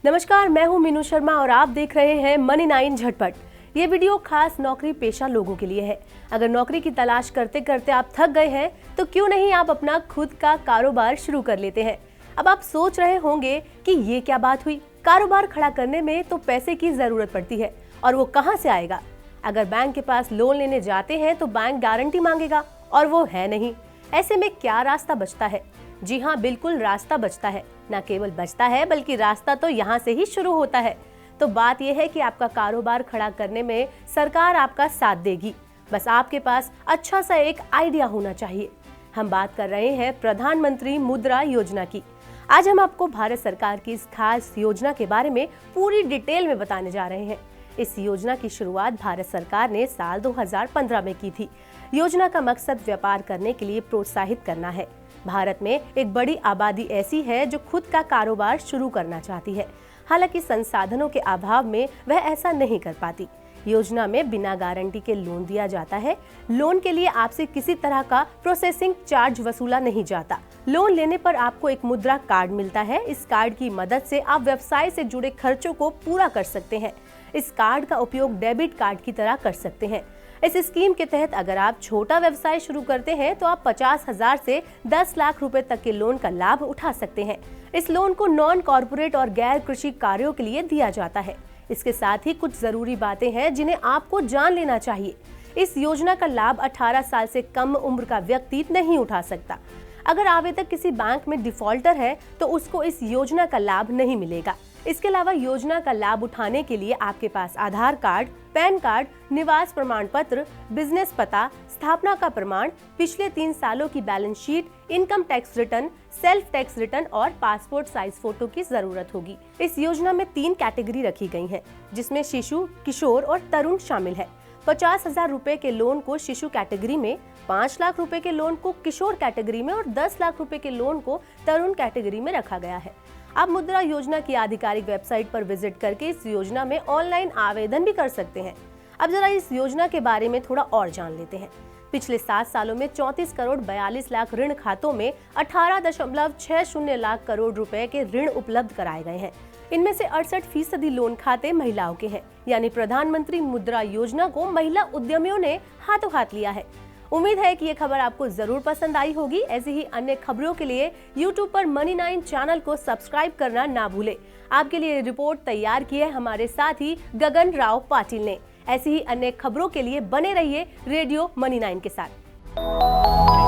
नमस्कार, मैं हूं मीनू शर्मा और आप देख रहे हैं मनी 9 झटपट। ये वीडियो खास नौकरी पेशा लोगों के लिए है। अगर नौकरी की तलाश करते करते आप थक गए हैं तो क्यों नहीं आप अपना खुद का कारोबार शुरू कर लेते हैं। अब आप सोच रहे होंगे कि ये क्या बात हुई, कारोबार खड़ा करने में तो पैसे की जरूरत पड़ती है और वो कहाँ से आएगा। अगर बैंक के पास लोन लेने जाते हैं तो बैंक गारंटी मांगेगा और वो है नहीं। ऐसे में क्या रास्ता बचता है? जी हाँ, बिल्कुल रास्ता बचता है। न केवल बचता है बल्कि रास्ता तो यहाँ से ही शुरू होता है। तो बात यह है कि आपका कारोबार खड़ा करने में सरकार आपका साथ देगी, बस आपके पास अच्छा सा एक आइडिया होना चाहिए। हम बात कर रहे हैं प्रधानमंत्री मुद्रा योजना की। आज हम आपको भारत सरकार की इस खास योजना के बारे में पूरी डिटेल में बताने जा रहे हैं। इस योजना की शुरुआत भारत सरकार ने साल 2015 में की थी। योजना का मकसद व्यापार करने के लिए प्रोत्साहित करना है। भारत में एक बड़ी आबादी ऐसी है जो खुद का कारोबार शुरू करना चाहती है, हालांकि संसाधनों के अभाव में वह ऐसा नहीं कर पाती। योजना में बिना गारंटी के लोन दिया जाता है। लोन के लिए आपसे किसी तरह का प्रोसेसिंग चार्ज वसूला नहीं जाता। लोन लेने पर आपको एक मुद्रा कार्ड मिलता है। इस कार्ड की मदद से आप व्यवसाय से जुड़े खर्चों को पूरा कर सकते हैं। इस कार्ड का उपयोग डेबिट कार्ड की तरह कर सकते हैं। इस स्कीम के तहत अगर आप छोटा व्यवसाय शुरू करते हैं तो आप 50,000 से 10 लाख रुपए तक के लोन का लाभ उठा सकते हैं। इस लोन को नॉन कॉर्पोरेट और गैर कृषि कार्यों के लिए दिया जाता है। इसके साथ ही कुछ जरूरी बातें हैं जिन्हें आपको जान लेना चाहिए। इस योजना का लाभ 18 साल से कम उम्र का व्यक्ति नहीं उठा सकता। अगर आवेदक किसी बैंक में डिफॉल्टर है तो उसको इस योजना का लाभ नहीं मिलेगा। इसके अलावा योजना का लाभ उठाने के लिए आपके पास आधार कार्ड, पैन कार्ड, निवास प्रमाण पत्र, बिजनेस पता, स्थापना का प्रमाण, पिछले 3 सालों की balance sheet, income tax return, self tax return और पासपोर्ट साइज फोटो की जरूरत होगी। इस योजना में 3 कैटेगरी रखी गई है, जिसमें शिशु, किशोर और तरुण शामिल है। 50,000 रुपए के लोन को शिशु कैटेगरी में, 5 लाख रुपए के लोन को किशोर कैटेगरी में और 10 लाख रुपए के लोन को तरुण कैटेगरी में रखा गया है। आप मुद्रा योजना की आधिकारिक वेबसाइट पर विजिट करके इस योजना में ऑनलाइन आवेदन भी कर सकते हैं। अब जरा इस योजना के बारे में थोड़ा और जान लेते हैं। पिछले 7 सालों में 34 करोड़ 42 लाख ऋण खातों में 18.60 लाख करोड़ रुपए के ऋण उपलब्ध कराए गए हैं। इनमें से 68% लोन खाते महिलाओं के हैं, यानी प्रधानमंत्री मुद्रा योजना को महिला उद्यमियों ने हाथों हाथ लिया है। उम्मीद है कि ये खबर आपको जरूर पसंद आई होगी। ऐसी ही अन्य खबरों के लिए YouTube पर मनी 9 चैनल को सब्सक्राइब करना ना भूले। आपके लिए रिपोर्ट तैयार की है हमारे साथी गगन राव पाटिल ने। ऐसी ही अन्य खबरों के लिए बने रहिए रेडियो मनी 9 के साथ।